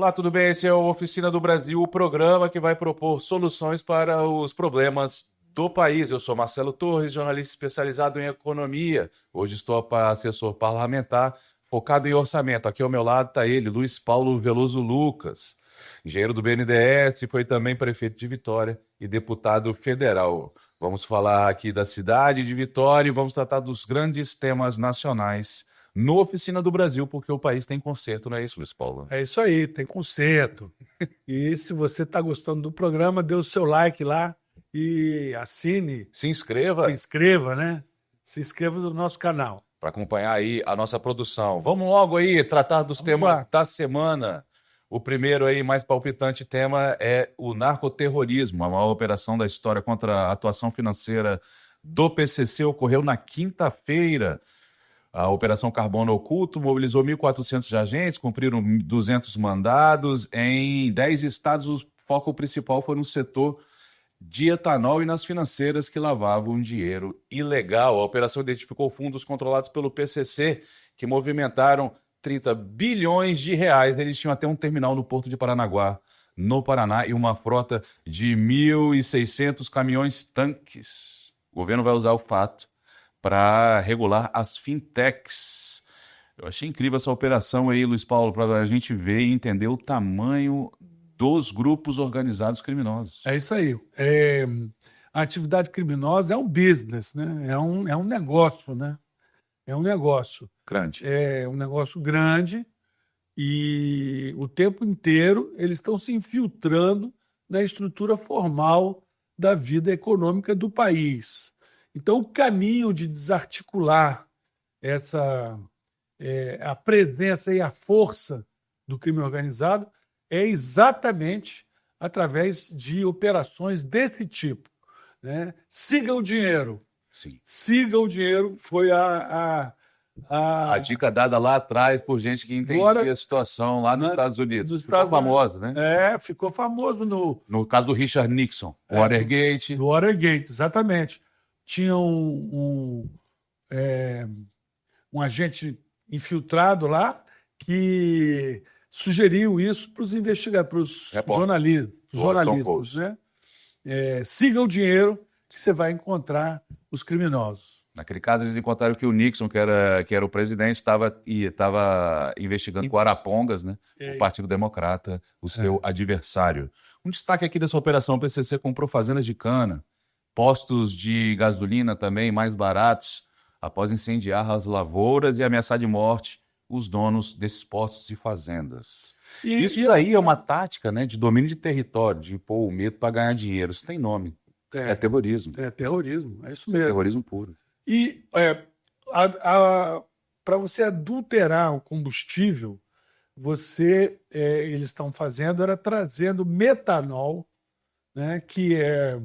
Olá, tudo bem? Esse é o Oficina do Brasil, o programa que vai propor soluções para os problemas do país. Eu sou Marcelo Torres, jornalista especializado em economia. Hoje estou para assessor parlamentar focado em orçamento. Aqui ao meu lado está ele, Luiz Paulo Veloso Lucas, engenheiro do BNDES, foi também prefeito de Vitória e deputado federal. Vamos falar aqui da cidade de Vitória e vamos tratar dos grandes temas nacionais no Oficina do Brasil, porque o país tem conserto, não é isso, Luiz Paulo? É isso aí, tem conserto. E se você está gostando do programa, dê o seu like lá e assine, Se inscreva se inscreva, né? Se inscreva no nosso canal. para acompanhar aí a nossa produção. Vamos logo aí tratar dos temas lá. da semana. O primeiro aí, mais palpitante tema é o narcoterrorismo. A maior operação da história contra a atuação financeira do PCC ocorreu na quinta-feira. A Operação Carbono Oculto mobilizou 1.400 agentes, cumpriram 200 mandados. Em 10 estados, o foco principal foi no setor de etanol e nas financeiras que lavavam dinheiro ilegal. A operação identificou fundos controlados pelo PCC, que movimentaram 30 bilhões de reais. Eles tinham até um terminal no Porto de Paranaguá, no Paraná, e uma frota de 1.600 caminhões-tanques. O governo vai usar o fato para regular as fintechs. Eu achei incrível essa operação aí, Luiz Paulo, para a gente ver e entender o tamanho dos grupos organizados criminosos. É isso aí. A atividade criminosa é um business, né? É um negócio, né? É um negócio. Grande. É um negócio grande e o tempo inteiro eles estão se infiltrando na estrutura formal da vida econômica do país. Então, o caminho de desarticular a presença e a força do crime organizado é exatamente através de operações desse tipo, né? Siga o dinheiro. Sim. Siga o dinheiro foi A dica dada lá atrás por gente que entendia a situação lá nos Estados Unidos. Ficou famoso, né? Ficou famoso No caso do Richard Nixon, Watergate. do Watergate, exatamente. Tinha um agente infiltrado lá que sugeriu isso para os investigadores, para os jornalistas, né? Siga o dinheiro que você vai encontrar os criminosos. Naquele caso, eles encontraram que o Nixon, que era o presidente, estava investigando com Arapongas, né? O Partido Democrata, o seu adversário. Um destaque aqui dessa operação: o PCC comprou fazendas de cana, postos de gasolina também mais baratos, após incendiar as lavouras e ameaçar de morte os donos desses postos e fazendas. Isso daí é uma tática, né, de domínio de território, de impor o medo para ganhar dinheiro. Isso tem nome. É terrorismo. É terrorismo, é isso mesmo. É terrorismo puro. E para você adulterar o combustível, eles estão fazendo era trazendo metanol, né, que é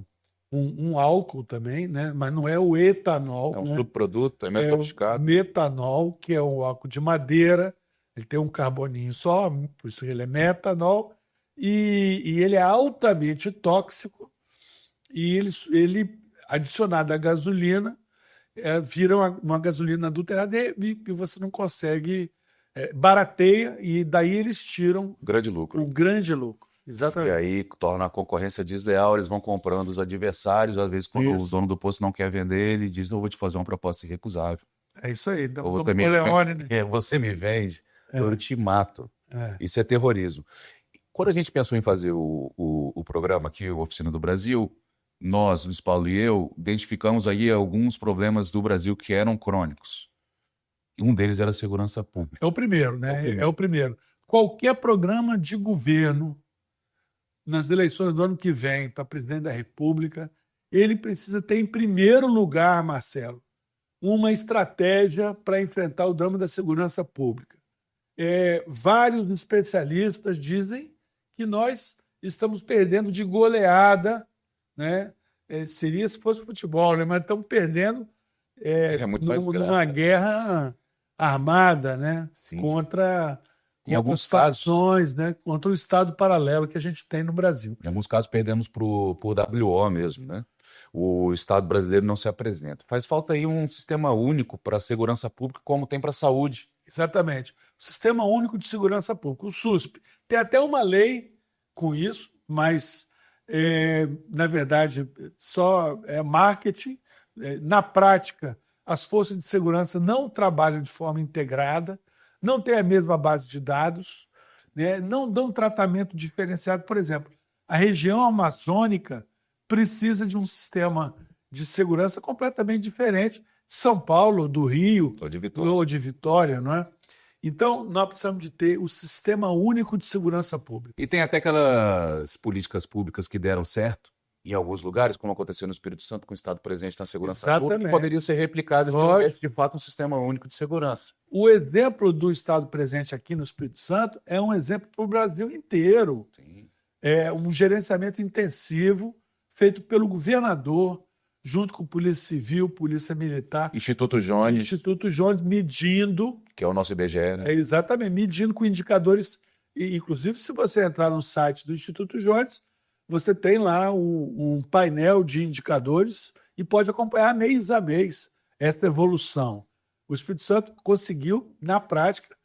um álcool também, né, mas não é o etanol. É um né? subproduto, é mais sofisticado. O metanol, que é um álcool de madeira, ele tem um carboninho só, por isso ele é metanol, e ele é altamente tóxico, e ele adicionado à gasolina, vira uma gasolina adulterada e você não consegue, barateia, e daí eles tiram Grande lucro. o grande lucro. Exatamente. E aí torna a concorrência desleal, eles vão comprando os adversários, às vezes quando o dono do posto não quer vender, ele diz: eu vou te fazer uma proposta irrecusável. É isso aí. Ou você você me vende, eu te mato. Isso é terrorismo. Quando a gente pensou em fazer o programa aqui, o Oficina do Brasil, nós, Luiz Paulo e eu, identificamos aí alguns problemas do Brasil que eram crônicos. E um deles era a segurança pública. É o primeiro, né? É o primeiro. Qualquer programa de governo nas eleições do ano que vem para presidente da República, ele precisa ter, em primeiro lugar, Marcelo, uma estratégia para enfrentar o drama da segurança pública. Vários especialistas dizem que nós estamos perdendo de goleada, né? Seria se fosse futebol, né? Mas estamos perdendo numa guerra armada, né? Contra alguns facções, né? Contra o Estado paralelo que a gente tem no Brasil. Em alguns casos perdemos por WO mesmo, né? O Estado brasileiro não se apresenta. Faz falta aí um sistema único para a segurança pública, como tem para a saúde. Exatamente. O Sistema Único de Segurança Pública, o SUSP, Tem até uma lei com isso, mas, na verdade, só é marketing. Na prática, as forças de segurança não trabalham de forma integrada, não têm a mesma base de dados, né? Não dão tratamento diferenciado. Por exemplo, a região amazônica precisa de um sistema de segurança completamente diferente de São Paulo, do Rio ou de Vitória, não é? Então, nós precisamos de ter o Sistema Único de Segurança Pública. E tem até aquelas políticas públicas que deram certo em alguns lugares, como aconteceu no Espírito Santo, com o Estado presente na segurança pública, que poderiam ser replicadas de fato um sistema único de segurança. O exemplo do Estado presente aqui no Espírito Santo é um exemplo para o Brasil inteiro. Sim. É um gerenciamento intensivo feito pelo governador, junto com Polícia Civil, Polícia Militar. Instituto Jones, medindo... Que é o nosso IBGE, né? Exatamente, medindo com indicadores. E, inclusive, se você entrar no site do Instituto Jones, você tem lá um painel de indicadores e pode acompanhar mês a mês essa evolução. O Espírito Santo conseguiu, na prática,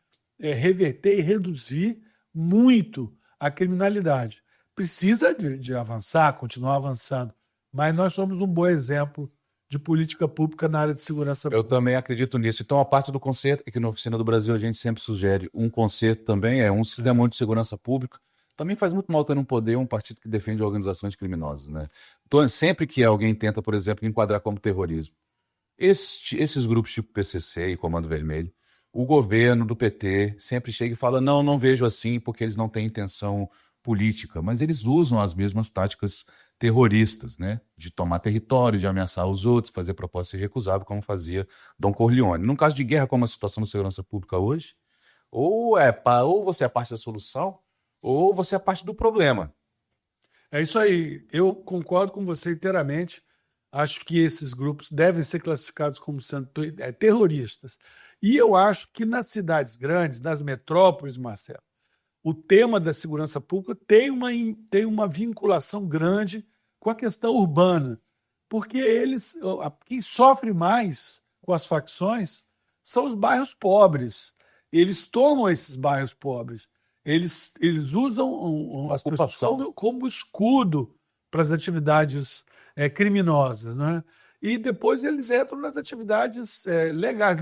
reverter e reduzir muito a criminalidade. Precisa de avançar, continuar avançando, mas nós somos um bom exemplo de política pública na área de segurança pública. Eu também acredito nisso. Então, a parte do conserto, que na Oficina do Brasil a gente sempre sugere um conserto também, é um sistema único de segurança pública. Também faz muito mal ter no poder um partido que defende organizações criminosas, né? Então, sempre que alguém tenta, por exemplo, enquadrar como terrorismo, esses grupos tipo PCC e Comando Vermelho, o governo do PT sempre chega e fala, não vejo assim porque eles não têm intenção política, mas eles usam as mesmas táticas terroristas, né? De tomar território, de ameaçar os outros, fazer propostas irrecusáveis, como fazia Dom Corleone. Num caso de guerra, como a situação da segurança pública hoje, ou você é parte da solução, ou você é parte do problema. É isso aí. Eu concordo com você inteiramente. Acho que esses grupos devem ser classificados como sendo terroristas. E eu acho que nas cidades grandes, nas metrópoles, Marcelo, o tema da segurança pública tem uma vinculação grande com a questão urbana, porque quem sofre mais com as facções são os bairros pobres. Eles tomam esses bairros pobres, eles usam as pessoas como escudo para as atividades criminosas, né? E depois eles entram nas atividades legais,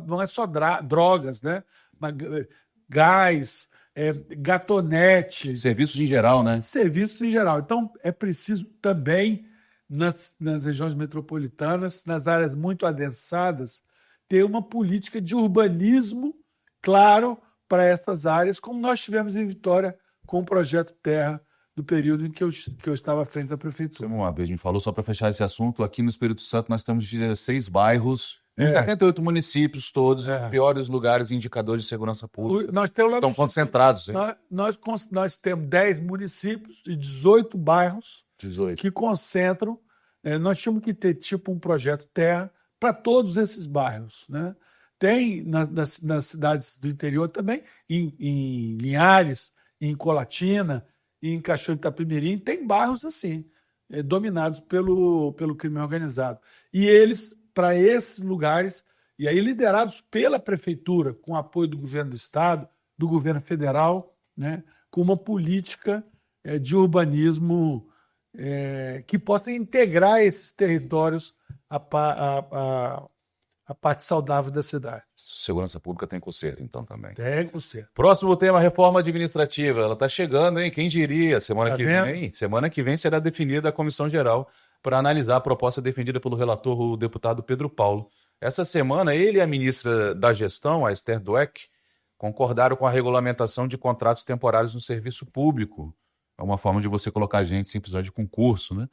não é só drogas, né? Mas, gás, gatonete. Serviços em geral, né? Serviços em geral. Então, é preciso também, nas regiões metropolitanas, nas áreas muito adensadas, ter uma política de urbanismo claro para essas áreas, como nós tivemos em Vitória com o Projeto Terra, do período em que eu estava à frente da prefeitura. Você uma vez me falou, só para fechar esse assunto, aqui no Espírito Santo nós temos 16 bairros, 78 municípios, todos os piores lugares e indicadores de segurança pública estão concentrados. Nós temos 10 municípios e 18 bairros 18. Que concentram. Nós tínhamos que ter tipo um projeto Terra para todos esses bairros, né? Tem nas cidades do interior também, em Linhares, em Colatina, em Cachoeiro de Itapemirim, tem bairros assim, dominados pelo crime organizado. E eles, para esses lugares, e aí liderados pela prefeitura, com apoio do governo do estado, do governo federal, né, com uma política de urbanismo que possa integrar esses territórios à parte saudável da cidade. Segurança pública tem conserto, então, também. Tem conserto. Próximo tema, reforma administrativa. Ela está chegando, hein? Quem diria? Semana que vem será definida a comissão geral para analisar a proposta defendida pelo relator, o deputado Pedro Paulo. Essa semana, ele e a ministra da Gestão, a Esther Dweck, concordaram com a regulamentação de contratos temporários no serviço público. É uma forma de você colocar gente sem precisar de concurso, né?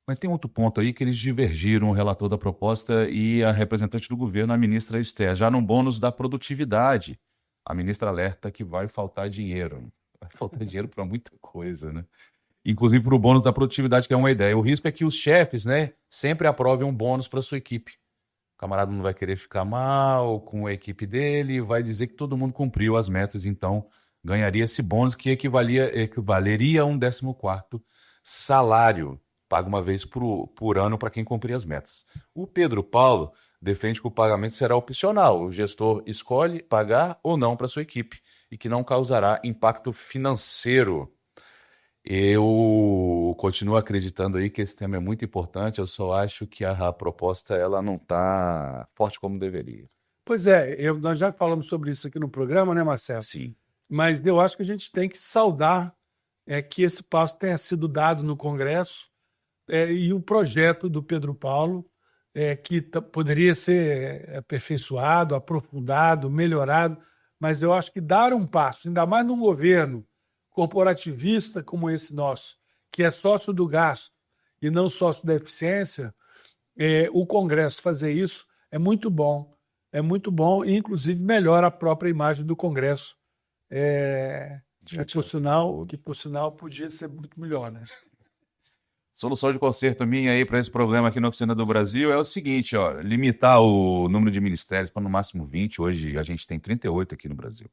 Mas tem outro ponto aí que eles divergiram, o relator da proposta e a representante do governo, a ministra Esther, já no bônus da produtividade. A ministra alerta que vai faltar dinheiro. Vai faltar dinheiro para muita coisa, né? Inclusive para o bônus da produtividade, que é uma ideia. O risco é que os chefes, né, sempre aprovem um bônus para sua equipe. O camarada não vai querer ficar mal com a equipe dele, vai dizer que todo mundo cumpriu as metas, então ganharia esse bônus que equivaleria a um 14º salário, pago uma vez por ano para quem cumprir as metas. O Pedro Paulo defende que o pagamento será opcional. O gestor escolhe pagar ou não para sua equipe. e que não causará impacto financeiro. Eu continuo acreditando aí que esse tema é muito importante, eu só acho que a proposta ela não está forte como deveria. Pois é, nós já falamos sobre isso aqui no programa, né, Marcelo? Sim. Mas eu acho que a gente tem que saudar que esse passo tenha sido dado no Congresso e o projeto do Pedro Paulo, que poderia ser aperfeiçoado, aprofundado, melhorado, mas eu acho que dar um passo, ainda mais num governo corporativista como esse nosso, que é sócio do gasto e não sócio da eficiência, o Congresso fazer isso é muito bom e, inclusive, melhora a própria imagem do Congresso, que, por sinal, podia ser muito melhor, né? Solução de conserto minha aí para esse problema aqui na Oficina do Brasil é o seguinte, ó, limitar o número de ministérios para no máximo 20. Hoje a gente tem 38 aqui no Brasil.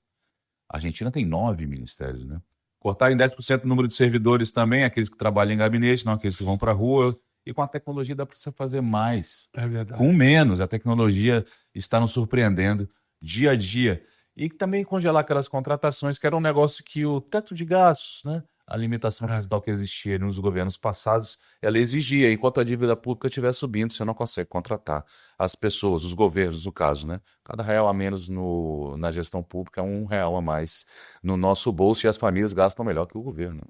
A Argentina tem 9 ministérios, né? Cortar em 10% o número de servidores também, aqueles que trabalham em gabinete, não aqueles que vão para a rua. E com a tecnologia dá para você fazer mais. É verdade. Com menos. A tecnologia está nos surpreendendo dia a dia. E também congelar aquelas contratações, que era um negócio que o teto de gastos, né? A limitação fiscal que existia nos governos passados, ela exigia. Enquanto a dívida pública estiver subindo, você não consegue contratar as pessoas, os governos, no caso, né? Cada real a menos na gestão pública é um real a mais no nosso bolso, e as famílias gastam melhor que o governo.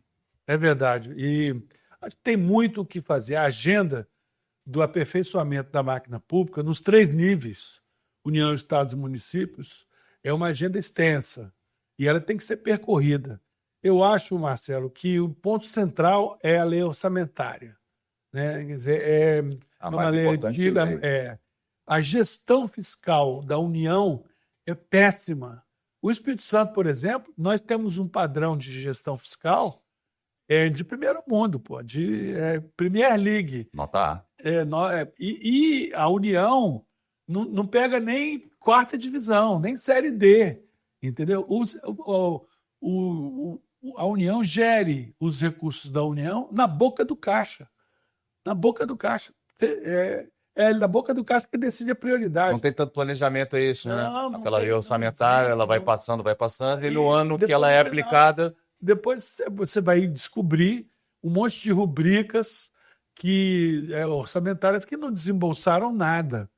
É verdade. E tem muito o que fazer. A agenda do aperfeiçoamento da máquina pública, nos 3 níveis, União, Estados e Municípios, é uma agenda extensa e ela tem que ser percorrida. Eu acho, Marcelo, que o ponto central é a lei orçamentária, né? Quer dizer, é uma lei antiga. A gestão fiscal da União é péssima. O Espírito Santo, por exemplo, nós temos um padrão de gestão fiscal de primeiro mundo, de Premier League. Nota A. E a União não pega nem 4ª divisão, nem Série D, entendeu? A União gere os recursos da União na boca do caixa. Na boca do caixa. Na boca do caixa que decide a prioridade. Não tem tanto planejamento isso, né? Não Aquela lei orçamentária, ela vai passando, e no ano que depois ela é aplicada... Depois você vai descobrir um monte de rubricas orçamentárias que não desembolsaram nada,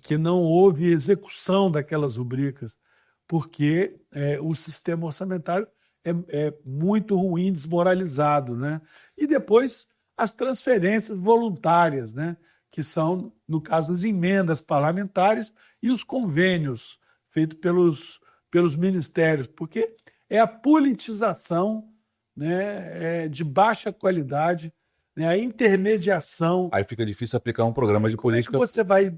que não houve execução daquelas rubricas, porque o sistema orçamentário é muito ruim, desmoralizado, né? E depois as transferências voluntárias, né? Que são, no caso, as emendas parlamentares e os convênios feitos pelos ministérios, porque é a politização, né, de baixa qualidade, né, a intermediação. Aí fica difícil aplicar um programa de política. Como é que você vai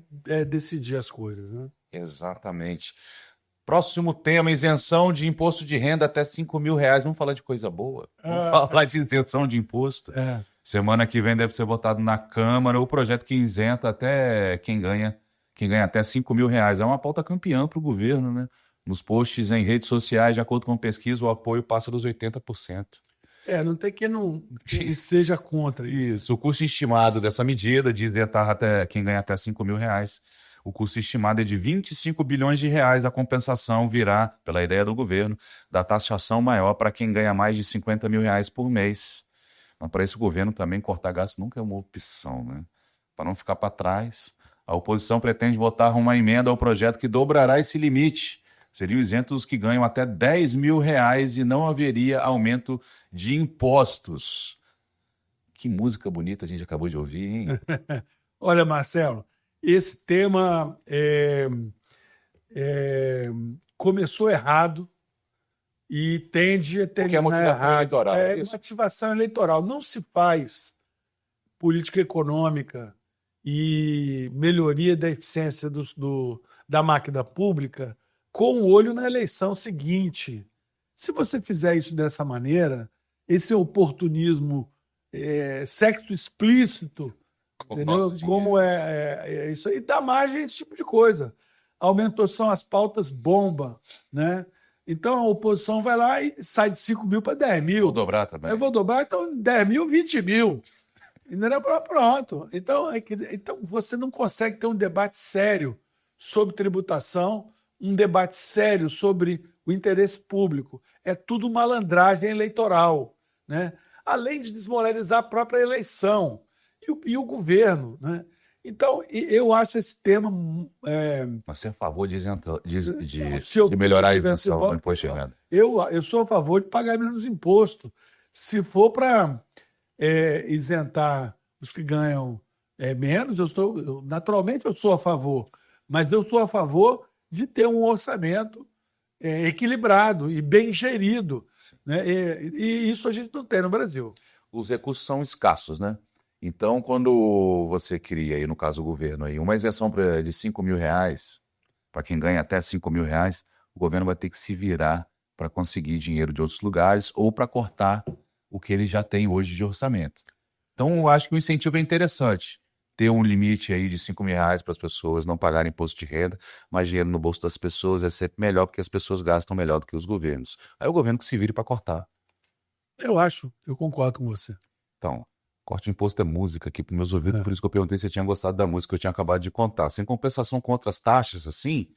decidir as coisas, né? Exatamente. Próximo tema, isenção de imposto de renda até R$5.000. Vamos falar de coisa boa? Vamos falar de isenção de imposto. Semana que vem deve ser votado na Câmara o projeto que isenta até quem ganha até R$5.000. É uma pauta campeã para o governo, né? Nos posts em redes sociais, de acordo com pesquisa, o apoio passa dos 80%. Não tem quem seja contra isso. O custo estimado dessa medida de isentar até quem ganha até R$5.000. O custo estimado é de R$25 bilhões. A compensação virá, pela ideia do governo, da taxação maior para quem ganha mais de R$50.000 por mês. Mas para esse governo também cortar gastos nunca é uma opção, né? Para não ficar para trás, a oposição pretende votar uma emenda ao projeto que dobrará esse limite. Seriam isentos os que ganham até R$10.000 e não haveria aumento de impostos. Que música bonita a gente acabou de ouvir, hein? Olha, Marcelo, esse tema começou errado e tende a terminar errado. É uma ativação eleitoral. Não se faz política econômica e melhoria da eficiência da máquina pública com o olho na eleição seguinte. Se você fizer isso dessa maneira, esse oportunismo sexo explícito, entendeu? Como isso aí, dá margem a esse tipo de coisa. Aumentou são as pautas bomba, né? Então a oposição vai lá e sai de 5 mil para 10 mil. Vou dobrar também. Eu vou dobrar, então 10 mil, 20 mil. Entendeu? Pronto. Então você não consegue ter um debate sério sobre tributação, um debate sério sobre o interesse público. É tudo malandragem eleitoral, né? Além de desmoralizar a própria eleição e o governo, né? Então, eu acho esse tema. Mas você é a favor Se eu de melhorar a tivesse isenção do voto, imposto de renda? eu sou a favor de pagar menos imposto. Se for para isentar os que ganham menos, naturalmente eu sou a favor, mas eu sou a favor de ter um orçamento equilibrado e bem gerido, né? E isso a gente não tem no Brasil. Os recursos são escassos, né? Então, quando você cria, aí, no caso do governo, aí, uma isenção de R$ 5.000, para quem ganha até R$ 5.000, o governo vai ter que se virar para conseguir dinheiro de outros lugares ou para cortar o que ele já tem hoje de orçamento. Então, eu acho que o incentivo é interessante. Ter um limite aí de R$ 5.000 para as pessoas não pagarem imposto de renda, mas dinheiro no bolso das pessoas é sempre melhor, porque as pessoas gastam melhor do que os governos. Aí o governo que se vire para cortar. Eu concordo com você. Então, corte de imposto é música aqui para meus ouvidos, por isso que eu perguntei se você tinha gostado da música que eu tinha acabado de contar. Sem compensação contra as taxas, assim,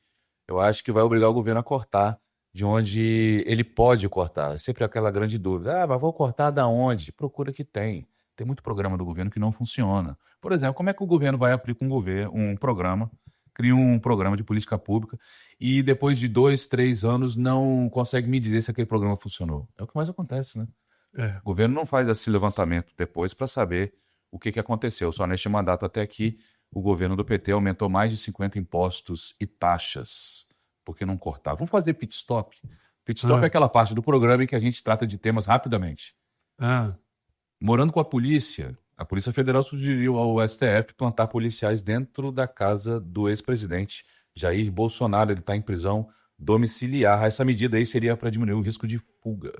eu acho que vai obrigar o governo a cortar de onde ele pode cortar. É sempre aquela grande dúvida. Mas vou cortar da onde? Procura que tem. Tem muito programa do governo que não funciona. Por exemplo, como é que o governo vai aplicar um programa, cria um programa de política pública e depois de 2, 3 anos não consegue me dizer se aquele programa funcionou? É o que mais acontece, né? O governo não faz esse levantamento depois para saber o que aconteceu. Só neste mandato até aqui, o governo do PT aumentou mais de 50 impostos e taxas, porque não cortava. Vamos fazer pit stop? Pit stop é aquela parte do programa em que a gente trata de temas rapidamente. Morando com a Polícia Federal sugeriu ao STF plantar policiais dentro da casa do ex-presidente Jair Bolsonaro. Ele está em prisão domiciliar. Essa medida aí seria para diminuir o risco de fuga.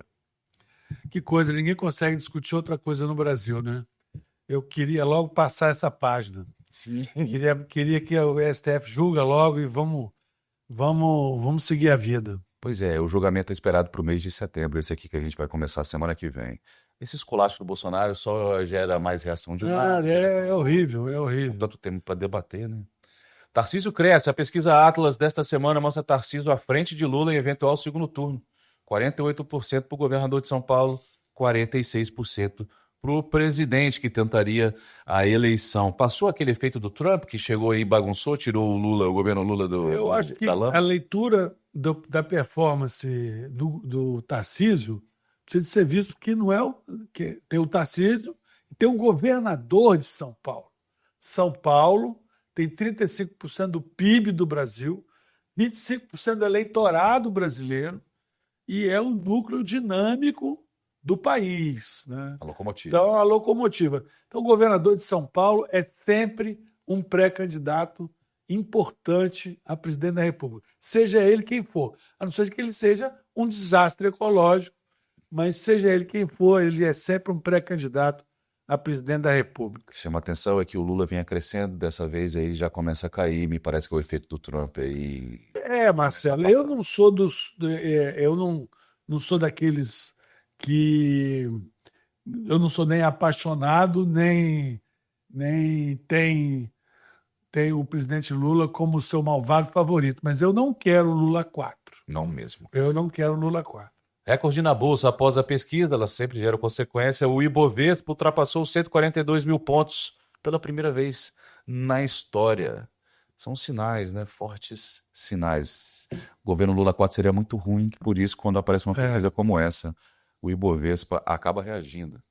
Que coisa, ninguém consegue discutir outra coisa no Brasil, né? Eu queria logo passar essa página. Sim. Queria que o STF julga logo e vamos seguir a vida. Pois é, o julgamento é esperado para o mês de setembro, esse aqui que a gente vai começar semana que vem. Esse esculacho do Bolsonaro só gera mais reação de lado. É horrível, é horrível. Tanto tempo para debater, né? Tarcísio cresce. A pesquisa Atlas desta semana mostra Tarcísio à frente de Lula em eventual segundo turno. 48% para o governador de São Paulo, 46% para o presidente que tentaria a eleição. Passou aquele efeito do Trump, que chegou aí e bagunçou, tirou o governo Lula Eu acho que a leitura da performance do Tarcísio precisa de ser visto que não é que tem o Tarcísio e tem um governador de São Paulo. São Paulo tem 35% do PIB do Brasil, 25% do eleitorado brasileiro e é um núcleo dinâmico do país, né? A locomotiva. Então, a locomotiva. Então, o governador de São Paulo é sempre um pré-candidato importante a presidente da República, seja ele quem for, a não ser que ele seja um desastre ecológico, mas seja ele quem for, ele é sempre um pré-candidato a presidente da República. O que chama atenção é que o Lula vinha crescendo, dessa vez aí ele já começa a cair, me parece que é o efeito do Trump aí. Marcelo, eu não sou não sou daqueles que eu não sou nem apaixonado, nem tem o presidente Lula como seu malvado favorito, mas eu não quero Lula 4. Não mesmo. Eu não quero Lula 4. Recorde na Bolsa após a pesquisa, ela sempre gera consequência. O Ibovespa ultrapassou 142 mil pontos pela primeira vez na história. São sinais, né? Fortes sinais. O governo Lula 4 seria muito ruim, por isso, quando aparece uma pesquisa como essa, o Ibovespa acaba reagindo.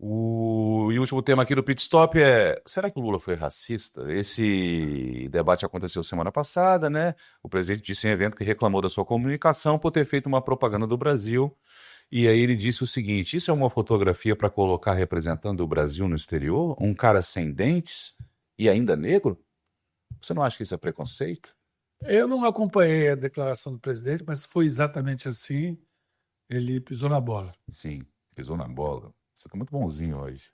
E o último tema aqui do Pit Stop é: será que o Lula foi racista? Esse debate aconteceu semana passada, né? O presidente disse em evento que reclamou da sua comunicação por ter feito uma propaganda do Brasil. E aí ele disse o seguinte: isso é uma fotografia para colocar representando o Brasil no exterior? Um cara sem dentes e ainda negro? Você não acha que isso é preconceito? Eu não acompanhei a declaração do presidente, mas foi exatamente assim. Ele pisou na bola. Sim, pisou na bola. Você tá muito bonzinho hoje.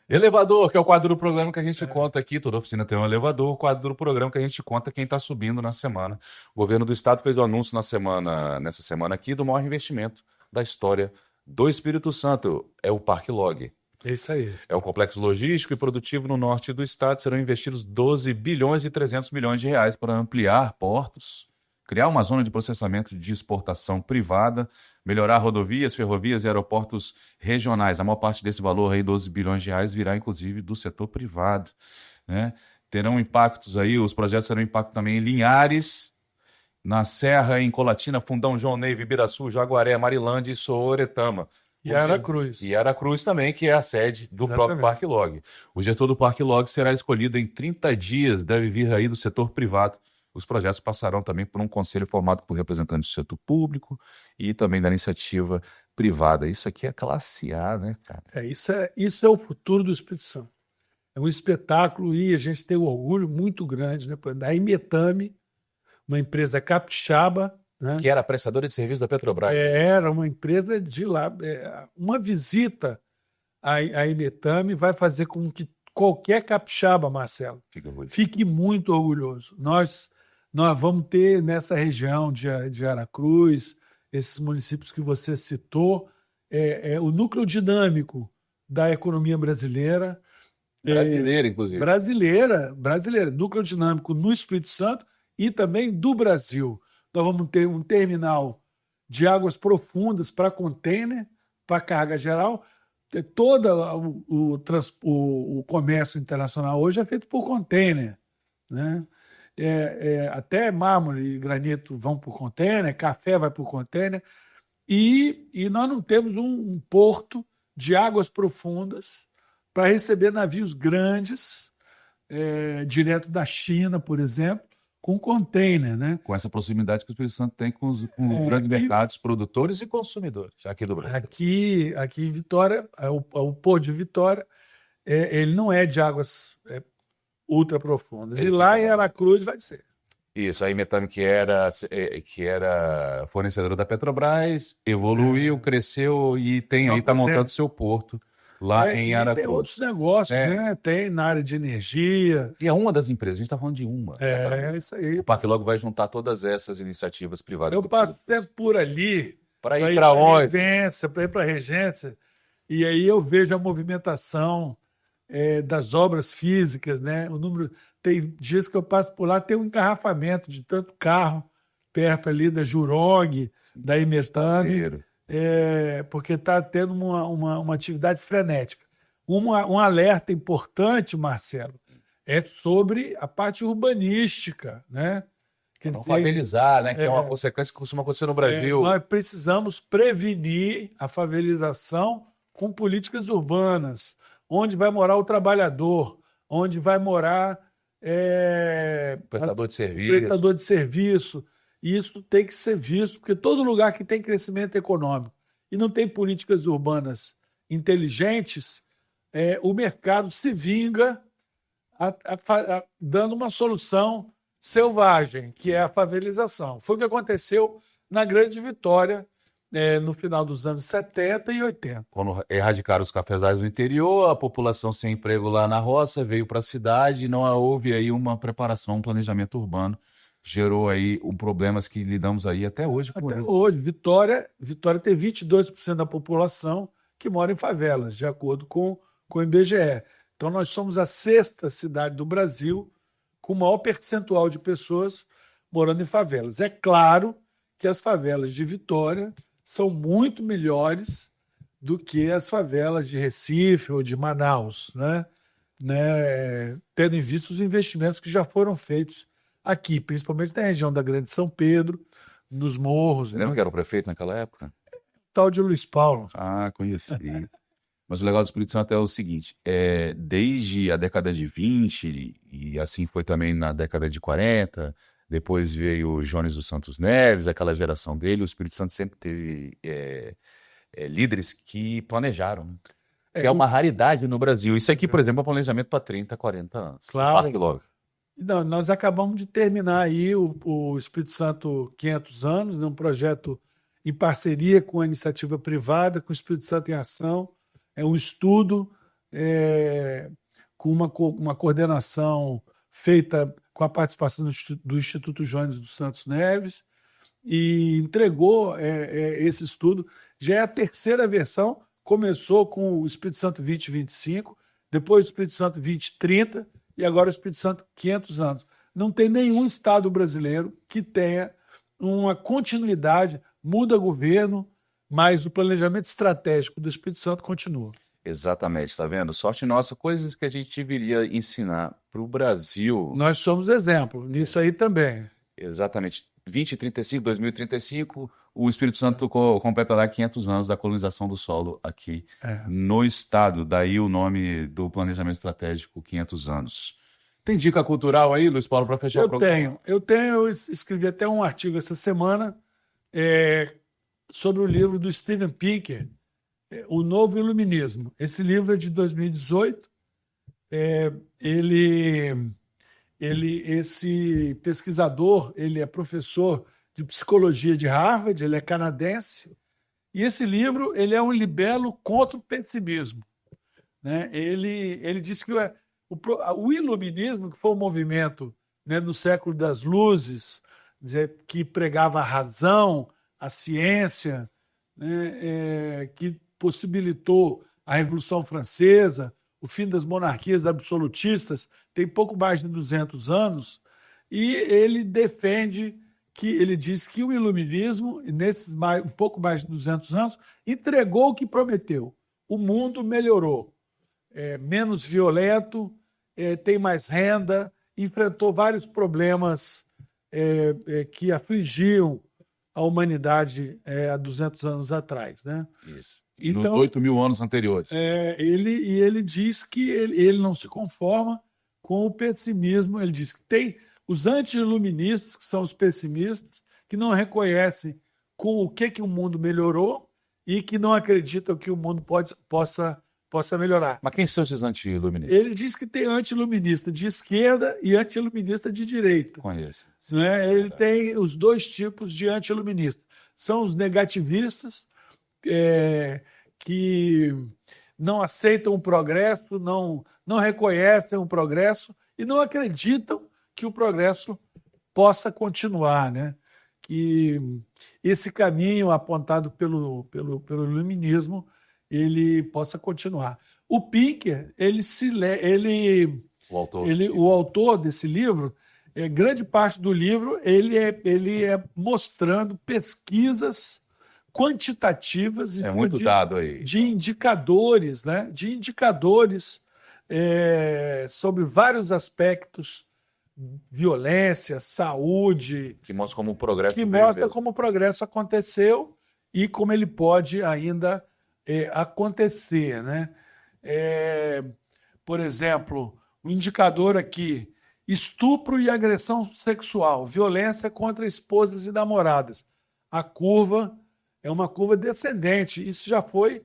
Elevador, que é o quadro do programa que a gente conta aqui. Toda oficina tem um elevador. O quadro do programa que a gente conta quem está subindo na semana. O governo do estado fez o anúncio nessa semana aqui do maior investimento da história do Espírito Santo. É o Parque Log. É isso aí. É um complexo logístico e produtivo no norte do estado. Serão investidos 12 bilhões e 300 milhões de reais para ampliar portos criar uma zona de processamento de exportação privada, melhorar rodovias, ferrovias e aeroportos regionais. A maior parte desse valor aí, 12 bilhões de reais, virá inclusive do setor privado, né? Terão impactos aí, os projetos terão impacto também em Linhares, na Serra, em Colatina, Fundão, João Neiva, Ibiraçu, Jaguaré, Marilândia e Sooretama. E Aracruz. E Aracruz também, que é a sede do próprio Parque Log. O gestor do Parque Log será escolhido em 30 dias, deve vir aí do setor privado. Os projetos passarão também por um conselho formado por representantes do setor público e também da iniciativa privada. Isso aqui é classe A, né, cara? Isso é o futuro do Espírito Santo. É um espetáculo e a gente tem um orgulho muito grande, né? Da Imetame, uma empresa capixaba, né? Que era prestadora de serviço da Petrobras. Era uma empresa de lá. Uma visita à Imetame vai fazer com que qualquer capixaba, Marcelo, fique muito orgulhoso. Nós vamos ter nessa região de Aracruz, esses municípios que você citou, o núcleo dinâmico da economia brasileira. Brasileira, inclusive. Brasileira. Núcleo dinâmico no Espírito Santo e também do Brasil. Nós vamos ter um terminal de águas profundas para container, para carga geral. Todo o comércio internacional hoje é feito por container, né? Até mármore e granito vão por container, café vai por container. E nós não temos um porto de águas profundas para receber navios grandes, direto da China, por exemplo, com container, né? Com essa proximidade que o Espírito Santo tem com os grandes mercados, produtores e consumidores aqui do Brasil. Aqui em Vitória, o Porto de Vitória, ele não é de águas ultra profundas. E lá em Aracruz vai ser. Isso, a Imetame, que era fornecedora da Petrobras, evoluiu, cresceu e está montando seu porto lá em Aracruz. Tem outros negócios, né? Tem na área de energia. E é uma das empresas, a gente está falando de uma. É isso aí. O Parque Log vai juntar todas essas iniciativas privadas. Eu passo sempre por ali. Para ir para onde? Para ir para a Regência. E aí eu vejo a movimentação das obras físicas, né? Tem dias que eu passo por lá, tem um engarrafamento de tanto carro perto ali da Jurong, da Imetame. Porque está tendo uma atividade frenética. Um alerta importante, Marcelo, é sobre a parte urbanística, né? Quer dizer, favelizar, né? Que é uma consequência que costuma acontecer no Brasil. Nós precisamos prevenir a favelização com políticas urbanas, onde vai morar o trabalhador, onde vai morar prestador de serviço. Isso tem que ser visto, porque todo lugar que tem crescimento econômico e não tem políticas urbanas inteligentes, o mercado se vinga dando uma solução selvagem, que é a favelização. Foi o que aconteceu na Grande Vitória no final dos anos 70 e 80. Quando erradicaram os cafezais no interior, a população sem emprego lá na roça veio para a cidade e não houve aí uma preparação, um planejamento urbano. Gerou aí problemas que lidamos aí até hoje com eles. Até hoje. Vitória tem 22% da população que mora em favelas, de acordo com o IBGE. Então, nós somos a 6ª cidade do Brasil com o maior percentual de pessoas morando em favelas. É claro que as favelas de Vitória são muito melhores do que as favelas de Recife ou de Manaus, né? Tendo em vista os investimentos que já foram feitos aqui, principalmente na região da Grande São Pedro, nos morros. Você lembra que era o prefeito naquela época? Tal de Luiz Paulo. Ah, conheci. Mas o legal do Espírito Santo é o seguinte, desde a década de 20, e assim foi também na década de 40, depois veio o Jones dos Santos Neves, aquela geração dele, o Espírito Santo sempre teve líderes que planejaram, né? Que é uma raridade no Brasil. Isso aqui, por exemplo, é um planejamento para 30, 40 anos. Claro. Parque Log. Não, nós acabamos de terminar aí o Espírito Santo 500 anos, um projeto em parceria com a iniciativa privada, com o Espírito Santo em Ação. É um estudo com uma coordenação feita com a participação do Instituto Jones dos Santos Neves e entregou esse estudo. Já é a 3ª versão, começou com o Espírito Santo 2025, depois o Espírito Santo 2030 e agora o Espírito Santo 500 anos. Não tem nenhum estado brasileiro que tenha uma continuidade, muda governo, mas o planejamento estratégico do Espírito Santo continua. Exatamente, tá vendo? Sorte nossa, coisas que a gente deveria ensinar para o Brasil. Nós somos exemplo nisso aí também. Exatamente. 2035, o Espírito Santo completará 500 anos da colonização do solo aqui no estado. Daí o nome do planejamento estratégico, 500 anos. Tem dica cultural aí, Luiz Paulo, para fechar o programa? Eu escrevi até um artigo essa semana sobre o livro do Steven Pinker, O Novo Iluminismo. Esse livro é de 2018. Esse pesquisador, ele é professor de psicologia de Harvard, ele é canadense, e esse livro ele é um libelo contra o pessimismo, né? Ele diz que o iluminismo, que foi um movimento, né, no século das luzes, que pregava a razão, a ciência, né, que possibilitou a Revolução Francesa, o fim das monarquias absolutistas, tem pouco mais de 200 anos, e ele defende ele diz que o iluminismo, nesses um pouco mais de 200 anos, entregou o que prometeu. O mundo melhorou, menos violento, tem mais renda, enfrentou vários problemas que afligiam a humanidade há 200 anos atrás, né? Isso. Então, nos 8 mil anos anteriores. Ele diz que ele não se conforma com o pessimismo. Ele diz que tem os anti-iluministas, que são os pessimistas, que não reconhecem com o que o mundo melhorou e que não acreditam que o mundo possa melhorar. Mas quem são esses anti-iluministas? Ele diz que tem anti-iluminista de esquerda e anti-iluminista de direita. Conheço. Né? Ele tem os dois tipos de anti-iluminista. São os negativistas, que não aceitam o progresso, não reconhecem o progresso e não acreditam que o progresso possa continuar, né? Que esse caminho apontado pelo iluminismo ele possa continuar. O Pinker, o autor desse livro, grande parte do livro ele é mostrando pesquisas quantitativas muito dado aí. de indicadores, né? De indicadores sobre vários aspectos, violência, saúde, que mostra como o progresso aconteceu e como ele pode ainda acontecer, né? Por exemplo, o indicador aqui: estupro e agressão sexual, violência contra esposas e namoradas. A curva é uma curva descendente. Isso já foi.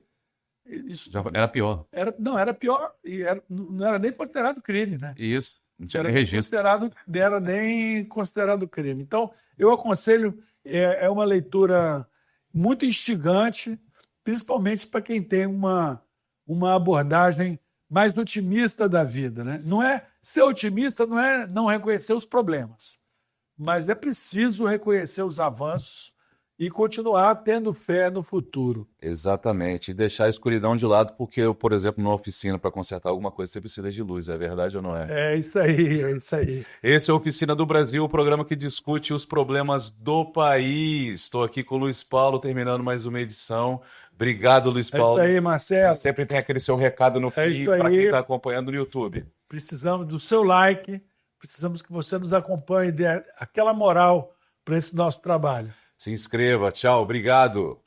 Era pior. Era pior. E não era nem considerado crime, né? Isso. Não tinha nem registro. Era nem considerado crime. Então, eu aconselho, é uma leitura muito instigante, principalmente para quem tem uma abordagem mais otimista da vida, né? Não é ser otimista, não é não reconhecer os problemas, mas é preciso reconhecer os avanços e continuar tendo fé no futuro. Exatamente. E deixar a escuridão de lado, porque eu, por exemplo, numa oficina, para consertar alguma coisa, você precisa de luz. É verdade ou não é? É isso aí, é isso aí. Esse é a Oficina do Brasil, o programa que discute os problemas do país. Estou aqui com o Luiz Paulo, terminando mais uma edição. Obrigado, Luiz Paulo. É isso aí, Marcelo. Sempre tem aquele seu recado no fim para quem está acompanhando no YouTube. Precisamos do seu like, precisamos que você nos acompanhe, dê aquela moral para esse nosso trabalho. Se inscreva. Tchau. Obrigado.